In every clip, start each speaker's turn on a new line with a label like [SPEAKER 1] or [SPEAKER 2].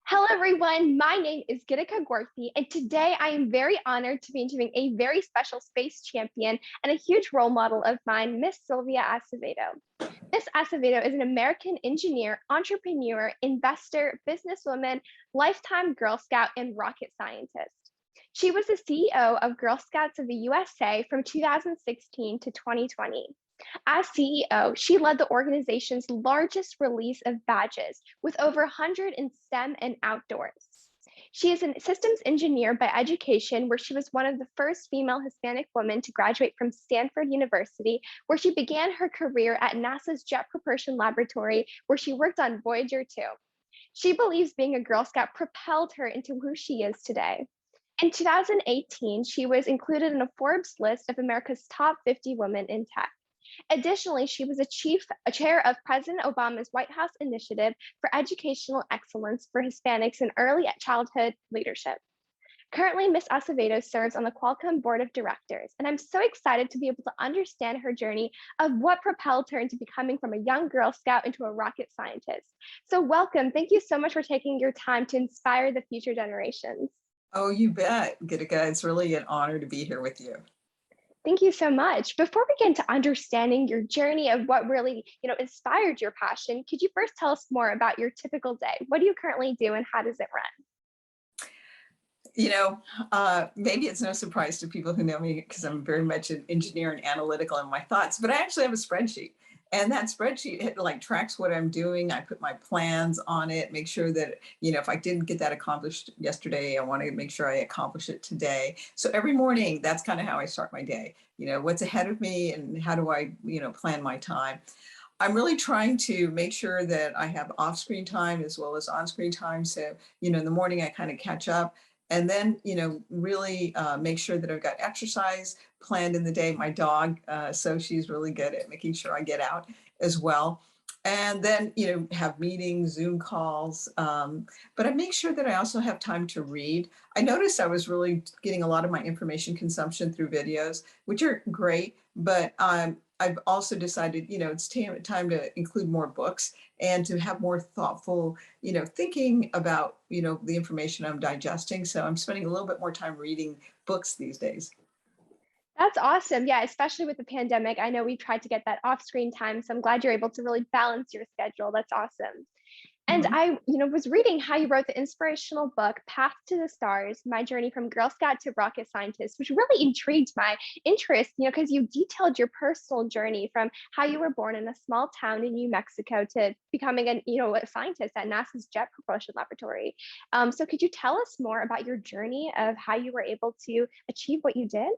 [SPEAKER 1] Hello, everyone. My name is Gitika Gorfi, and today I am very honored to be interviewing a very special space champion and a huge role model of mine, Miss Sylvia Acevedo. Miss Acevedo is an American engineer, entrepreneur, investor, businesswoman, lifetime Girl Scout, and rocket scientist. She was the CEO of Girl Scouts of the USA from 2016 to 2020. As CEO, she led the organization's largest release of badges with over 100 in STEM and outdoors. She is a systems engineer by education, where she was one of the first female Hispanic women to graduate from Stanford University, where she began her career at NASA's Jet Propulsion Laboratory, where she worked on Voyager 2. She believes being a Girl Scout propelled her into who she is today. In 2018, she was included in a Forbes list of America's top 50 women in tech. Additionally, she was a chair of President Obama's White House Initiative for Educational Excellence for Hispanics in Early Childhood Leadership. Currently, Ms. Acevedo serves on the Qualcomm Board of Directors, and I'm so excited to be able to understand her journey of what propelled her into becoming from a young Girl Scout into a rocket scientist. So welcome. Thank you so much for taking your time to inspire the future generations.
[SPEAKER 2] Oh, you bet, Gitika. It's really an honor to be here with you.
[SPEAKER 1] Thank you so much. Before we get into understanding your journey of what really, inspired your passion, could you first tell us more about your typical day? What do you currently do and how does it run?
[SPEAKER 2] Maybe it's no surprise to people who know me because I'm very much an engineer and analytical in my thoughts, but I actually have a spreadsheet. And that spreadsheet tracks what I'm doing. I put my plans on it, make sure that, if I didn't get that accomplished yesterday, I want to make sure I accomplish it today. So every morning, that's kind of how I start my day. What's ahead of me and how do I, plan my time. I'm really trying to make sure that I have off-screen time as well as on-screen time. So, in the morning, I kind of catch up. And then, really make sure that I've got exercise planned in the day. My dog, so she's really good at making sure I get out as well. And then, have meetings, Zoom calls. But I make sure that I also have time to read. I noticed I was really getting a lot of my information consumption through videos, which are great. But I've also decided, it's time to include more books and to have more thoughtful, thinking about, the information I'm digesting. So I'm spending a little bit more time reading books these days.
[SPEAKER 1] That's awesome. Yeah, especially with the pandemic. I know we tried to get that off-screen time, so I'm glad you're able to really balance your schedule. That's awesome. And
[SPEAKER 2] Mhm.
[SPEAKER 1] I, was reading how you wrote the inspirational book, Path to the Stars, My Journey from Girl Scout to Rocket Scientist, which really intrigued my interest, because you detailed your personal journey from how you were born in a small town in New Mexico to becoming a scientist at NASA's Jet Propulsion Laboratory. So could you tell us more about your journey of how you were able to achieve what you did?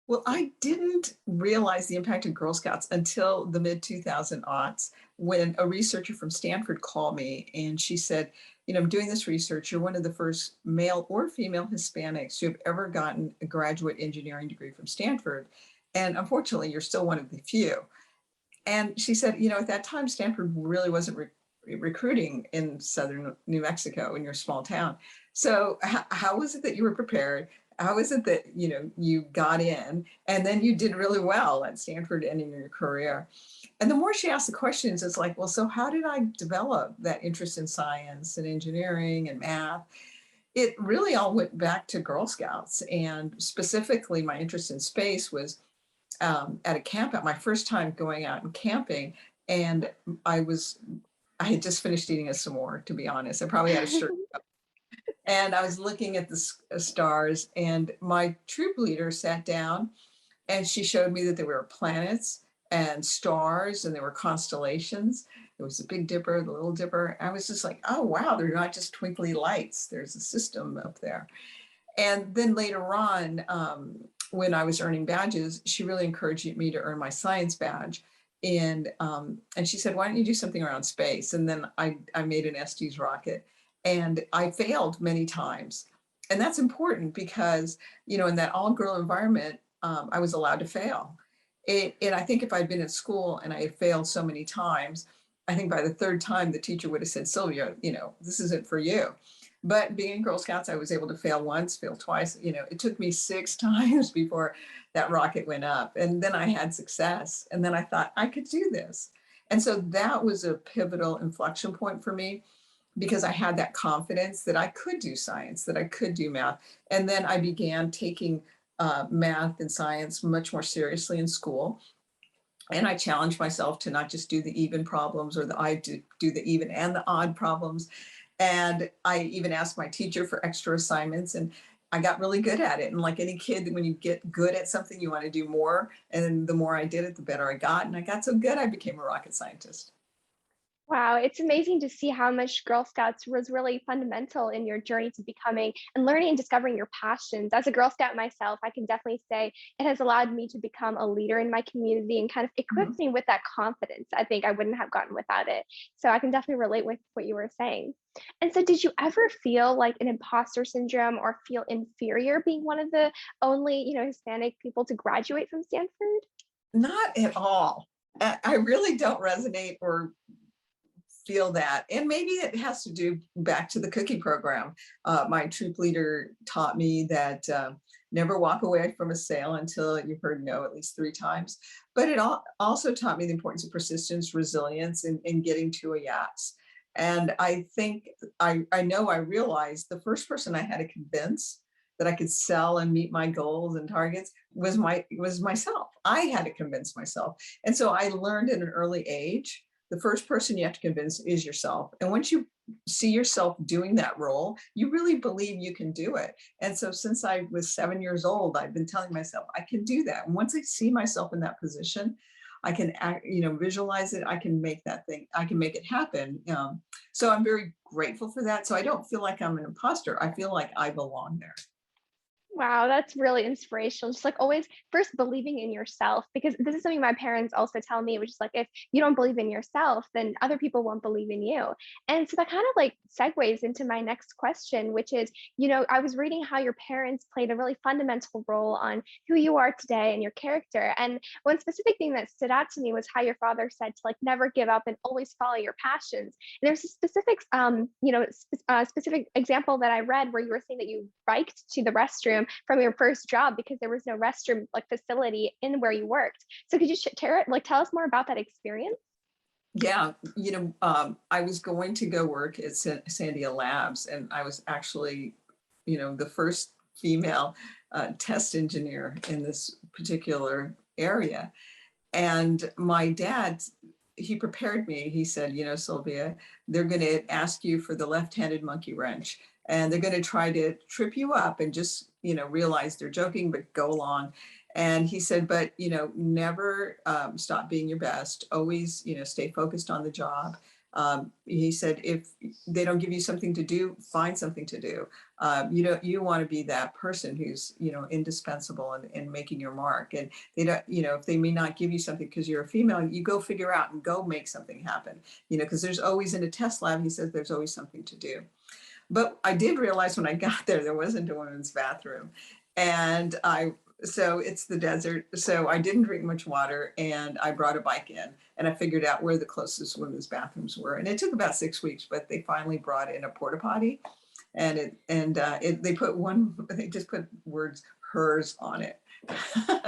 [SPEAKER 2] Well, I didn't realize the impact of Girl Scouts until the mid 2000 aughts when a researcher from Stanford called me and she said, I'm doing this research. You're one of the first male or female Hispanics who have ever gotten a graduate engineering degree from Stanford. And unfortunately, you're still one of the few. And she said, at that time, Stanford really wasn't recruiting in southern New Mexico in your small town. So how was it that you were prepared? How is it that you got in and then you did really well at Stanford and in your career? And the more she asked the questions, it's like, well, so how did I develop that interest in science and engineering and math? It really all went back to Girl Scouts, and specifically my interest in space was at a camp out, my first time going out and camping. And I had just finished eating a s'more, to be honest. I probably had a shirt. And I was looking at the stars, and my troop leader sat down and she showed me that there were planets and stars and there were constellations. There was the Big Dipper, the Little Dipper. I was just like, oh, wow, they're not just twinkly lights. There's a system up there. And then later on, when I was earning badges, she really encouraged me to earn my science badge. And she said, why don't you do something around space? And then I made an Estes rocket, and I failed many times. And that's important because, in that all-girl environment, I was allowed to fail. And I think if I'd been in school and I had failed so many times, I think by the third time, the teacher would have said, Sylvia, this isn't for you. But being in Girl Scouts, I was able to fail once, fail twice. It took me 6 times before that rocket went up. And then I had success. And then I thought I could do this. And so that was a pivotal inflection point for me. because I had that confidence that I could do science, that I could do math. And then I began taking math and science much more seriously in school. And I challenged myself to not just do the even problems, or I do the even and the odd problems. And I even asked my teacher for extra assignments, and I got really good at it. And like any kid, when you get good at something, you want to do more. And the more I did it, the better I got. And I got so good, I became a rocket scientist.
[SPEAKER 1] Wow, it's amazing to see how much Girl Scouts was really fundamental in your journey to becoming and learning and discovering your passions. As a Girl Scout myself, I can definitely say it has allowed me to become a leader in my community and kind of equipped
[SPEAKER 2] Mhm.
[SPEAKER 1] me with that confidence I think I wouldn't have gotten without it. So I can definitely relate with what you were saying. And so, did you ever feel like an imposter syndrome or feel inferior being one of the only, Hispanic people to graduate from Stanford?
[SPEAKER 2] Not at all. I really don't resonate or feel that. And maybe it has to do back to the cookie program. My troop leader taught me that never walk away from a sale until you've heard no at least 3 times. But it also taught me the importance of persistence, resilience, and getting to a yes. And I think I know I realized the first person I had to convince that I could sell and meet my goals and targets was myself. I had to convince myself. And so I learned at an early age, the first person you have to convince is yourself. And once you see yourself doing that role, you really believe you can do it. And so since I was 7 years old, I've been telling myself I can do that. And once I see myself in that position, I can visualize it. I can make that thing, I can make it happen. So I'm very grateful for that. So I don't feel like I'm an imposter. I feel like I belong there.
[SPEAKER 1] Wow, that's really inspirational. Just like always, first believing in yourself, because this is something my parents also tell me, which is like, if you don't believe in yourself, then other people won't believe in you. And so that kind of like segues into my next question, which is, I was reading how your parents played a really fundamental role on who you are today and your character. And one specific thing that stood out to me was how your father said to like never give up and always follow your passions. And there's a specific example that I read where you were saying that you biked to the restroom from your first job because there was no restroom like facility in where you worked. So could you tell us more about that experience?
[SPEAKER 2] Yeah, I was going to go work at Sandia Labs, and I was actually, the first female test engineer in this particular area. And my dad, he prepared me. He said, Sylvia, they're going to ask you for the left-handed monkey wrench, and they're going to try to trip you up and just, realize they're joking, but go along. And he said, but, never stop being your best. Always, stay focused on the job. He said, if they don't give you something to do, find something to do. You want to be that person who's, indispensable and making your mark. And they don't, if they may not give you something because you're a female, you go figure out and go make something happen, because there's always in a test lab, he says there's always something to do. But I did realize when I got there wasn't a women's bathroom. And so it's the desert. So I didn't drink much water, and I brought a bike in, and I figured out where the closest women's bathrooms were. And it took about 6 weeks, but they finally brought in a porta potty, and they just put words hers on it.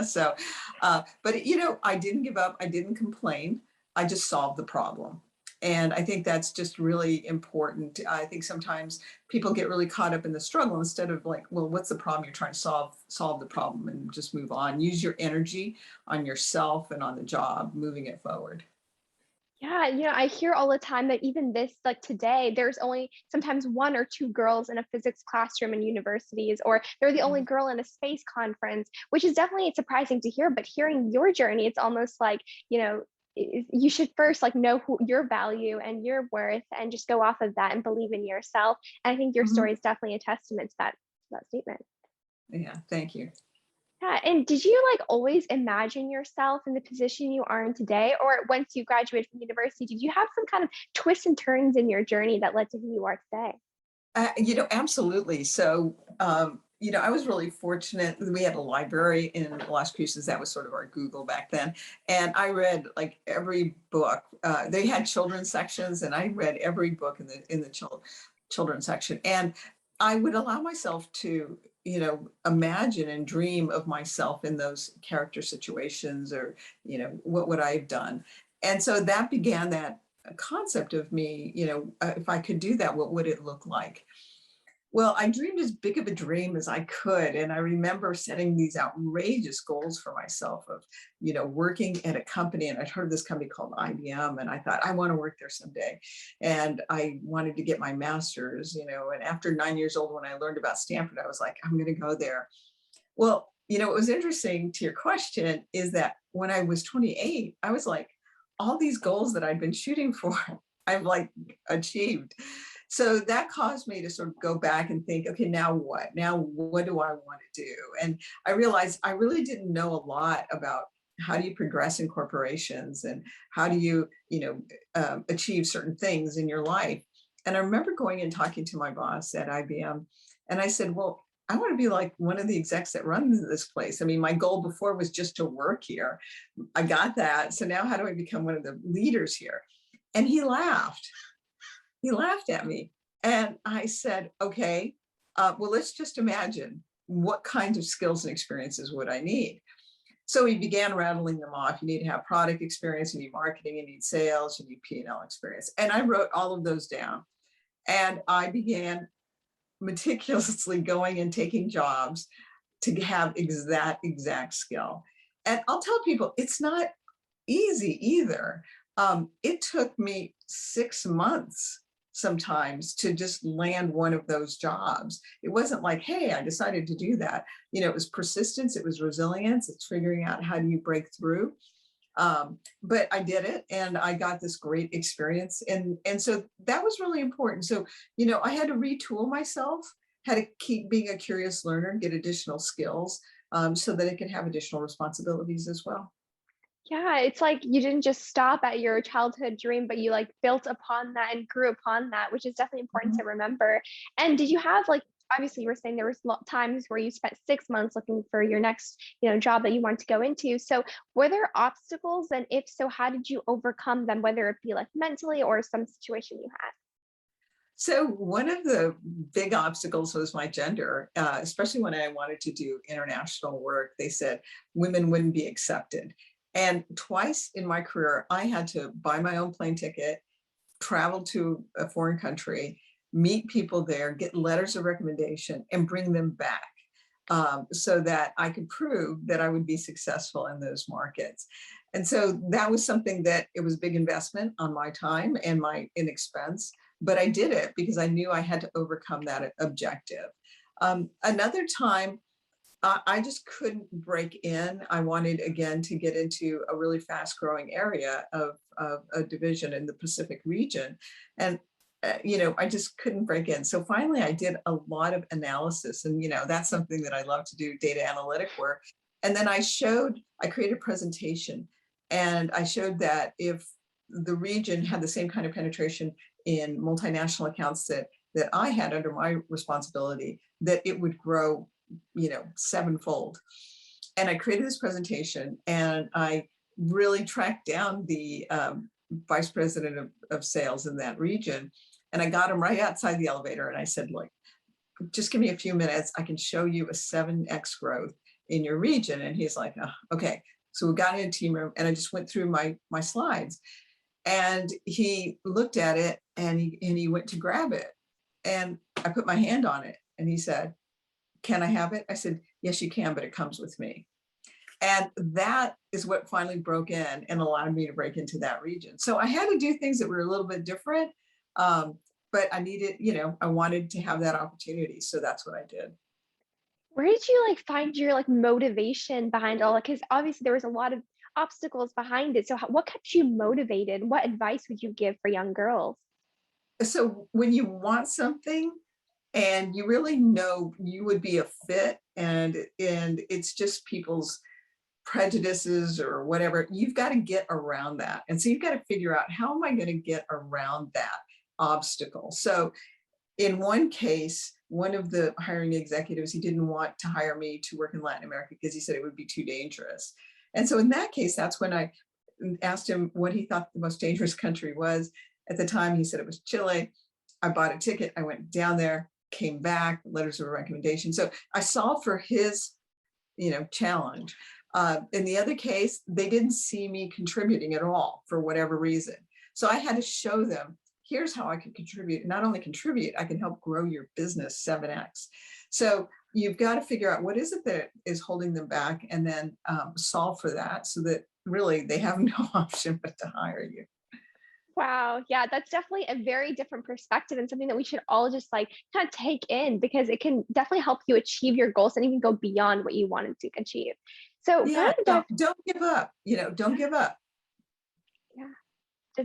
[SPEAKER 2] So, but I didn't give up. I didn't complain. I just solved the problem. And I think that's just really important. I think sometimes people get really caught up in the struggle instead of like, well, what's the problem you're trying to solve the problem and just move on. Use your energy on yourself and on the job, moving it forward.
[SPEAKER 1] Yeah, I hear all the time that even this, like today, there's only sometimes one or two girls in a physics classroom in universities, or they're the only girl in a space conference, which is definitely surprising to hear. But hearing your journey, it's almost like, you should first like know who your value and your worth and just go off of that and believe in yourself. And I think your
[SPEAKER 2] Mhm.
[SPEAKER 1] story is definitely a testament to that statement.
[SPEAKER 2] Yeah, thank you.
[SPEAKER 1] Yeah, and did you like always imagine yourself in the position you are in today? Or once you graduated from university, did you have some kind of twists and turns in your journey that led to who you are today?
[SPEAKER 2] Absolutely. So, I was really fortunate. We had a library in Las Cruces. That was sort of our Google back then. And I read like every book. They had children's sections, and I read every book in the children's section. And I would allow myself to, imagine and dream of myself in those character situations, or, what would I have done? And so that began that concept of me, if I could do that, what would it look like? Well, I dreamed as big of a dream as I could. And I remember setting these outrageous goals for myself of, working at a company. And I'd heard of this company called IBM. And I thought, I want to work there someday. And I wanted to get my master's, and after 9 years old, when I learned about Stanford, I was like, I'm going to go there. Well, what was interesting to your question is that when I was 28, I was like, all these goals that I'd been shooting for, I've like achieved. So that caused me to sort of go back and think, okay, now what? Now, what do I want to do? And I realized I really didn't know a lot about how do you progress in corporations and how do you, achieve certain things in your life. And I remember going and talking to my boss at IBM, and I said, well, I want to be like one of the execs that runs this place. I mean, my goal before was just to work here. I got that. So now how do I become one of the leaders here? And he laughed. He laughed at me. And I said, okay, well, let's just imagine what kinds of skills and experiences would I need? So he began rattling them off. You need to have product experience, you need marketing, you need sales, you need P&L experience. And I wrote all of those down. And I began meticulously going and taking jobs to have that exact skill. And I'll tell people, it's not easy either. It took me 6 months sometimes to just land one of those jobs. It wasn't like, hey, I decided to do that. It was persistence, it was resilience, it's figuring out how do you break through. But I did it and I got this great experience. And so that was really important. So, I had to retool myself, had to keep being a curious learner, get additional skills so that I could have additional responsibilities as well.
[SPEAKER 1] Yeah, it's like you didn't just stop at your childhood dream, but you like built upon that and grew upon that, which is definitely important
[SPEAKER 2] Mhm.
[SPEAKER 1] to remember. And did you have like, obviously you were saying there was times where you spent 6 months looking for your next, job that you want to go into. So were there obstacles? And if so, how did you overcome them, whether it be like mentally or some situation you had?
[SPEAKER 2] So one of the big obstacles was my gender, especially when I wanted to do international work. They said women wouldn't be accepted. And twice in my career, I had to buy my own plane ticket, travel to a foreign country, meet people there, get letters of recommendation, and bring them back so that I could prove that I would be successful in those markets. And so that was something that it was a big investment on my time and my in expense, but I did it because I knew I had to overcome that objective. Another time, I just couldn't break in. I wanted again to get into a really fast growing area of a division in the Pacific region. And I just couldn't break in. So finally, I did a lot of analysis, and that's something that I love to do, data analytic work. And then I created a presentation, and I showed that if the region had the same kind of penetration in multinational accounts that I had under my responsibility, that it would grow, sevenfold. And I created this presentation, and I really tracked down the vice president of sales in that region. And I got him right outside the elevator. And I said, look, just give me a few minutes. I can show you a 7x growth in your region. And he's like, oh, okay. So we got in a team room, and I just went through my slides. And he looked at it, and he went to grab it. And I put my hand on it, and he said, can I have it? I said, yes, you can, but it comes with me. And that is what finally broke in and allowed me to break into that region. So I had to do things that were a little bit different, but I needed, I wanted to have that opportunity. So that's what I did.
[SPEAKER 1] Where did you like find your like motivation behind all that? Because obviously there was a lot of obstacles behind it. So what kept you motivated? What advice would you give for young girls?
[SPEAKER 2] So when you want something and you really know you would be a fit, and it's just people's prejudices or whatever, you've got to get around that. And so you've got to figure out, how am I going to get around that obstacle? So in one case, one of the hiring executives, he didn't want to hire me to work in Latin America because he said it would be too dangerous. And so in that case, that's when I asked him what he thought the most dangerous country was. At the time, he said it was Chile. I bought a ticket. I went down there, came back, letters of recommendation. So I solved for his, challenge. In the other case, they didn't see me contributing at all for whatever reason. So I had to show them, here's how I can contribute. Not only contribute, I can help grow your business 7x. So you've got to figure out what is it that is holding them back, and then solve for that so that really they have no option but to hire you.
[SPEAKER 1] Wow. Yeah, that's definitely a very different perspective and something that we should all just like kind of take in because it can definitely help you achieve your goals and even go beyond what you wanted to achieve. So kind
[SPEAKER 2] Yeah,
[SPEAKER 1] of dive,
[SPEAKER 2] don't give up. Don't give up.
[SPEAKER 1] yeah.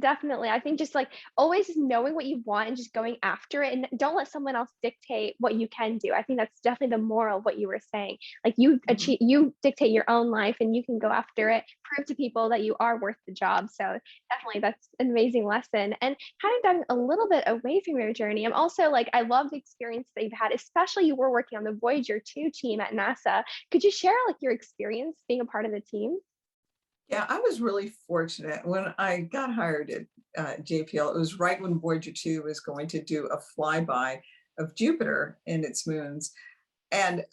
[SPEAKER 1] Definitely. I think just like always knowing what you want and just going after it and don't let someone else dictate what you can do. I think that's definitely the moral of what you were saying. Like you
[SPEAKER 2] Mhm.
[SPEAKER 1] achieve, you dictate your own life and you can go after it, prove to people that you are worth the job. So definitely that's an amazing lesson. And kind of diving a little bit away from your journey, I'm also like, I love the experience that you've had, especially you were working on the Voyager 2 team at NASA. Could you share like your experience being a part of the team?
[SPEAKER 2] Yeah, I was really fortunate when I got hired at JPL. It was right when Voyager 2 was going to do a flyby of Jupiter and its moons. And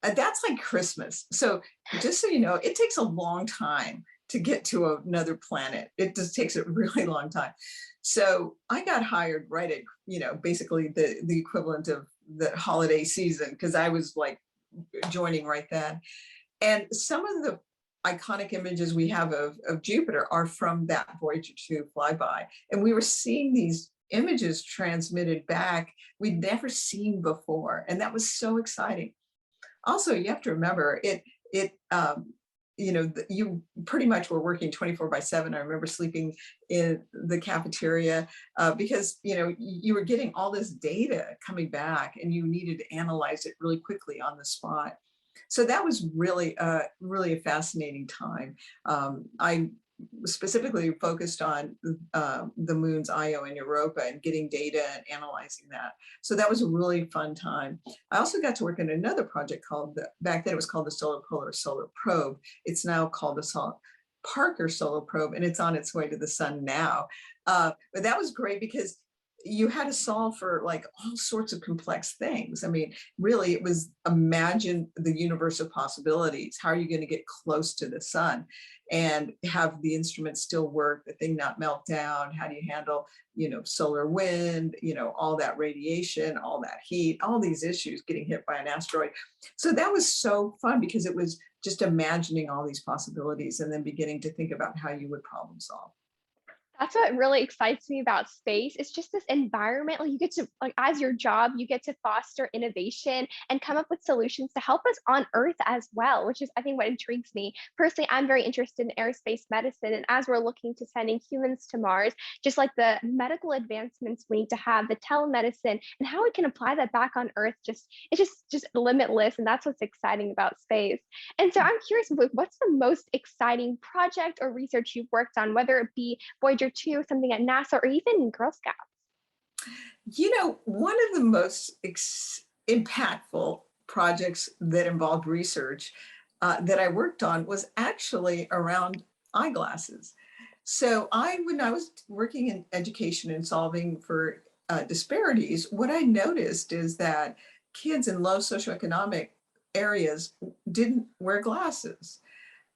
[SPEAKER 2] that's like Christmas. So just so you know, it takes a long time to get to another planet. It just takes a really long time. So I got hired right at, basically the equivalent of the holiday season, because I was like joining right then. And some of the iconic images we have of Jupiter are from that Voyager 2 flyby. And we were seeing these images transmitted back we'd never seen before. And that was so exciting. Also, you have to remember you pretty much were working 24/7. I remember sleeping in the cafeteria because you were getting all this data coming back and you needed to analyze it really quickly on the spot. So that was really a fascinating time. I specifically focused on the moons Io and Europa and getting data and analyzing that. So that was a really fun time. I also got to work on another project back then it was called the Solar Probe. It's now called the Parker Solar Probe, and it's on its way to the sun now. But that was great because you had to solve for like all sorts of complex things. I mean, really, it was imagine the universe of possibilities. How are you going to get close to the sun and have the instruments still work, the thing not melt down? How do you handle, solar wind, all that radiation, all that heat, all these issues getting hit by an asteroid? So that was so fun because it was just imagining all these possibilities and then beginning to think about how you would problem solve.
[SPEAKER 1] That's what really excites me about space. It's just this environment, like you get to, like as your job, you get to foster innovation and come up with solutions to help us on Earth as well, which is, I think, what intrigues me. Personally, I'm very interested in aerospace medicine. And as we're looking to sending humans to Mars, just like the medical advancements we need to have, the telemedicine, and how we can apply that back on Earth, it's just limitless. And that's what's exciting about space. And so I'm curious, what's the most exciting project or research you've worked on, whether it be Voyager 2, something at NASA, or even Girl Scouts?
[SPEAKER 2] One of the most impactful projects that involved research that I worked on was actually around eyeglasses. So when I was working in education and solving for disparities, what I noticed is that kids in low socioeconomic areas didn't wear glasses.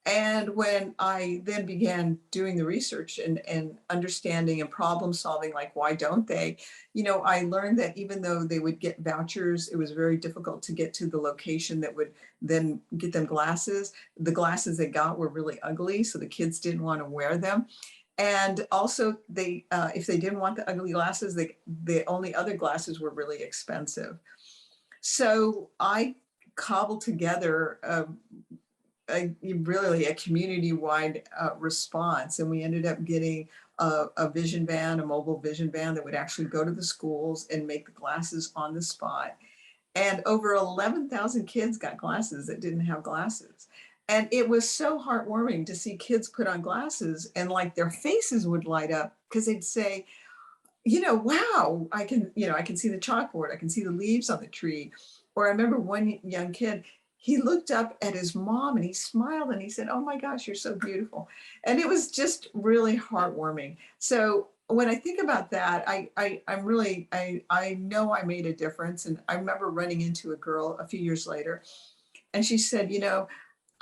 [SPEAKER 2] And when I then began doing the research and understanding and problem solving, like, why don't they? I learned that even though they would get vouchers, it was very difficult to get to the location that would then get them glasses. The glasses they got were really ugly, so the kids didn't want to wear them. And also, if they didn't want the ugly glasses, the only other glasses were really expensive. So I cobbled together really a community-wide response, and we ended up getting a vision van, a mobile vision van that would actually go to the schools and make the glasses on the spot. And over 11,000 kids got glasses that didn't have glasses. And it was so heartwarming to see kids put on glasses and like their faces would light up because they'd say, wow, I can see the chalkboard, I can see the leaves on the tree. Or I remember one young kid, he looked up at his mom and he smiled and he said, "Oh my gosh, you're so beautiful." And it was just really heartwarming. So when I think about that, I know I made a difference. And I remember running into a girl a few years later, and she said,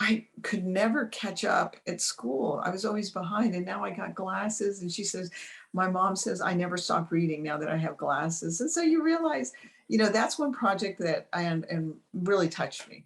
[SPEAKER 2] I could never catch up at school. I was always behind, and now I got glasses. And she says, My mom says I never stopped reading now that I have glasses. And so you realize, that's one project that and really touched me.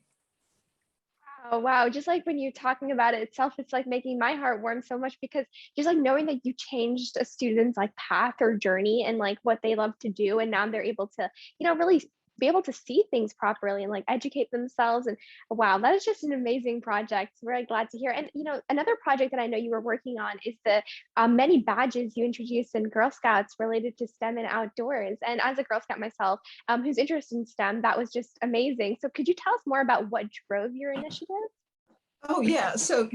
[SPEAKER 1] Oh, wow. Just like when you're talking about it itself, it's like making my heart warm so much because just like knowing that you changed a student's like path or journey and like what they love to do. And now they're able to, really be able to see things properly and like educate themselves. And wow, that is just an amazing project. Really glad to hear. And, another project that I know you were working on is the many badges you introduced in Girl Scouts related to STEM and outdoors. And as a Girl Scout myself, who's interested in STEM, that was just amazing. So could you tell us more about what drove your initiative?
[SPEAKER 2] Oh, yeah. So,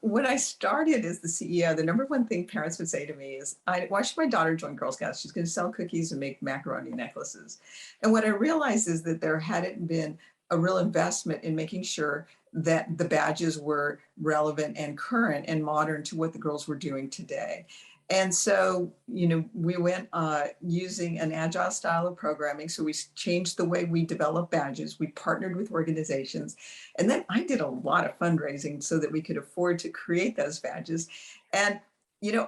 [SPEAKER 2] when I started as the CEO, the number one thing parents would say to me is, why should my daughter join Girl Scouts? She's going to sell cookies and make macaroni necklaces. And what I realized is that there hadn't been a real investment in making sure that the badges were relevant and current and modern to what the girls were doing today. And so, we went using an agile style of programming. So we changed the way we develop badges. We partnered with organizations. And then I did a lot of fundraising so that we could afford to create those badges. And,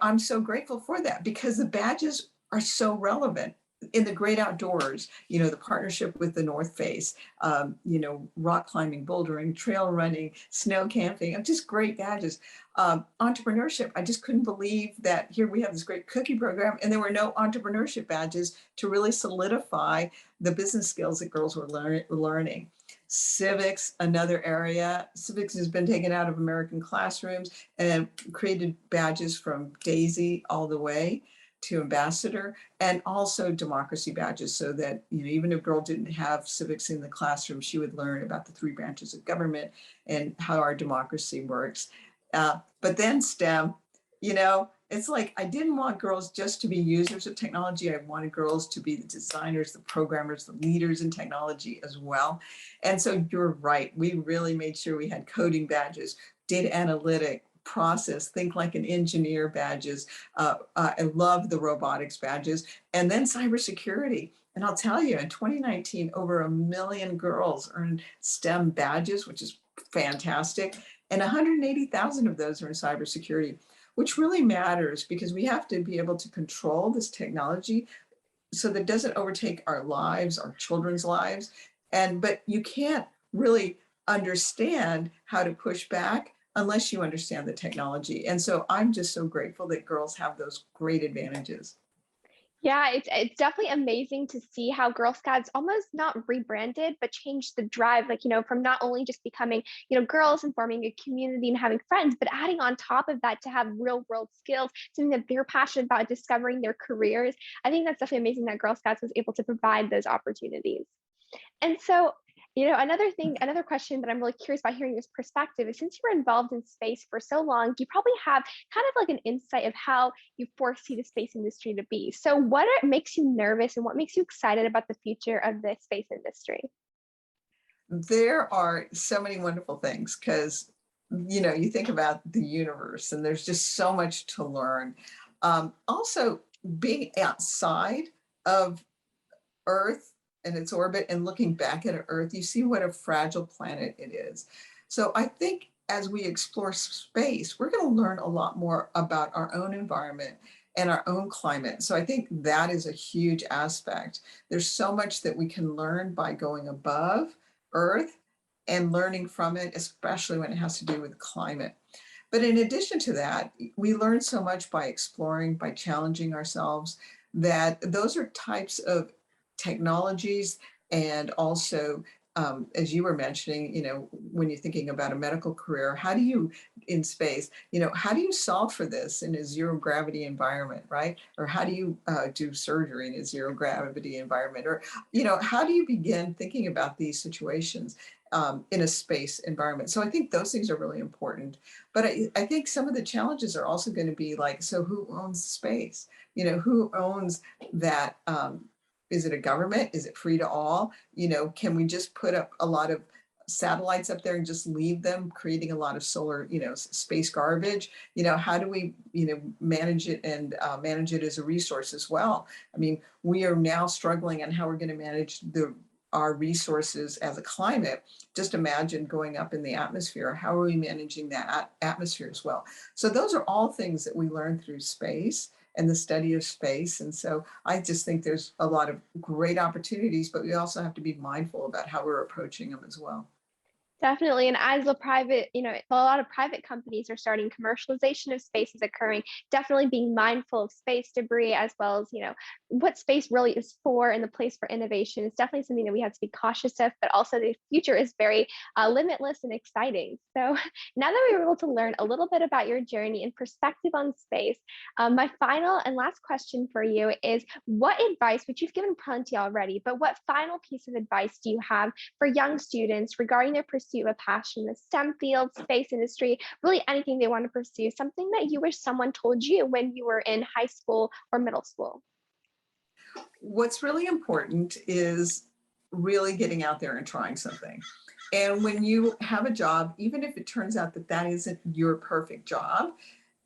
[SPEAKER 2] I'm so grateful for that because the badges are so relevant in the great outdoors, the partnership with the North Face, rock climbing, bouldering, trail running, snow camping, just great badges. Entrepreneurship, I just couldn't believe that here we have this great cookie program and there were no entrepreneurship badges to really solidify the business skills that girls were learning. Civics, another area. Civics has been taken out of American classrooms and created badges from Daisy all the way to ambassador, and also democracy badges so that even if a girl didn't have civics in the classroom, she would learn about the three branches of government and how our democracy works. But then STEM, it's like I didn't want girls just to be users of technology. I wanted girls to be the designers, the programmers, the leaders in technology as well. And so you're right. We really made sure we had coding badges, data analytic, process, think like an engineer badges. I love the robotics badges. And then cybersecurity. And I'll tell you, in 2019, over 1 million girls earned STEM badges, which is fantastic. And 180,000 of those are in cybersecurity, which really matters because we have to be able to control this technology so that it doesn't overtake our lives, our children's lives. But you can't really understand how to push back unless you understand the technology. And so I'm just so grateful that girls have those great advantages.
[SPEAKER 1] Yeah, it's definitely amazing to see how Girl Scouts almost not rebranded, but changed the drive, like, from not only just becoming, girls and forming a community and having friends, but adding on top of that to have real world skills, something that they're passionate about, discovering their careers. I think that's definitely amazing that Girl Scouts was able to provide those opportunities. And so, another question that I'm really curious about hearing this perspective is since you were involved in space for so long, you probably have kind of like an insight of how you foresee the space industry to be. So, makes you nervous and what makes you excited about the future of the space industry?
[SPEAKER 2] There are so many wonderful things because, you think about the universe and there's just so much to learn. Also, being outside of Earth and its orbit and looking back at Earth, you see what a fragile planet it is. So I think as we explore space, we're going to learn a lot more about our own environment and our own climate. So I think that is a huge aspect. There's so much that we can learn by going above Earth and learning from it, especially when it has to do with climate. But in addition to that, we learn so much by exploring, by challenging ourselves, that those are types of technologies and also as you were mentioning, when you're thinking about a medical career, how do you in space, how do you solve for this in a zero gravity environment, right? Or how do you do surgery in a zero gravity environment? Or, how do you begin thinking about these situations in a space environment? So I think those things are really important. But I think some of the challenges are also going to be like, so who owns space? Who owns that? Is it a government? Is it free to all? Can we just put up a lot of satellites up there and just leave them creating a lot of solar, space garbage? How do we, manage it and manage it as a resource as well? I mean, we are now struggling on how we're going to manage our resources as a climate. Just imagine going up in the atmosphere. How are we managing that atmosphere as well? So those are all things that we learn through space. and the study of space. And so I just think there's a lot of great opportunities, but we also have to be mindful about how we're approaching them as well.
[SPEAKER 1] Definitely. And as a private, a lot of private companies are starting, commercialization of space is occurring, definitely being mindful of space debris as well as, what space really is for and the place for innovation is definitely something that we have to be cautious of, but also the future is very limitless and exciting. So now that we were able to learn a little bit about your journey and perspective on space, my final and last question for you is what advice, which you've given plenty already, but what final piece of advice do you have for young students regarding their pursuit of a passion in the STEM field, space industry, really anything they want to pursue, something that you wish someone told you when you were in high school or middle school?
[SPEAKER 2] What's really important is really getting out there and trying something. And when you have a job, even if it turns out that that isn't your perfect job,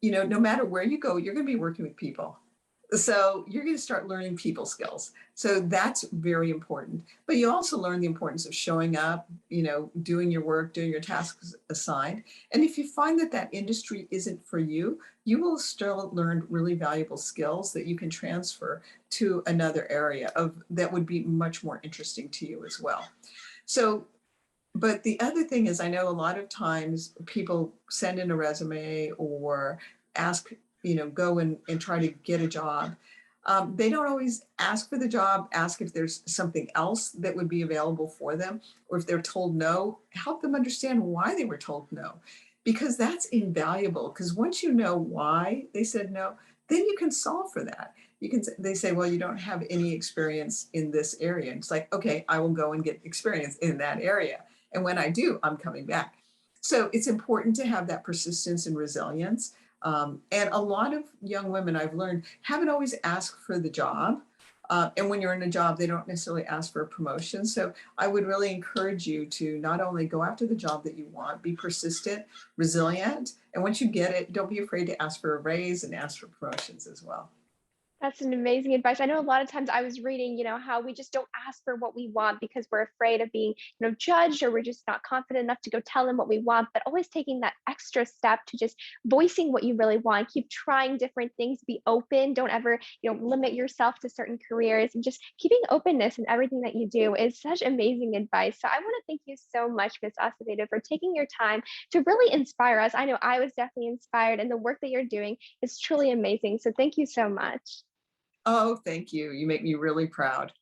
[SPEAKER 2] no matter where you go, you're going to be working with people. So you're going to start learning people skills. So that's very important. But you also learn the importance of showing up, doing your work, doing your tasks assigned. And if you find that that industry isn't for you, you will still learn really valuable skills that you can transfer to another area of that would be much more interesting to you as well. So but the other thing is, I know a lot of times people send in a resume or ask, go and try to get a job. They don't always ask for the job, ask if there's something else that would be available for them, or if they're told no, help them understand why they were told no, because that's invaluable. Because once you know why they said no, then you can solve for that. They say, well, you don't have any experience in this area. And it's like, okay, I will go and get experience in that area. And when I do, I'm coming back. So it's important to have that persistence and resilience. And a lot of young women I've learned haven't always asked for the job. And when you're in a job, they don't necessarily ask for a promotion. So I would really encourage you to not only go after the job that you want, be persistent, resilient. And once you get it, don't be afraid to ask for a raise and ask for promotions as well.
[SPEAKER 1] That's an amazing advice. I know a lot of times I was reading, how we just don't ask for what we want because we're afraid of being, judged, or we're just not confident enough to go tell them what we want, but always taking that extra step to just voicing what you really want, keep trying different things, be open, don't ever, limit yourself to certain careers, and just keeping openness in everything that you do is such amazing advice. So I want to thank you so much, Ms. Acevedo, for taking your time to really inspire us. I know I was definitely inspired, and the work that you're doing is truly amazing. So thank you so much.
[SPEAKER 2] Oh, thank you. You make me really proud.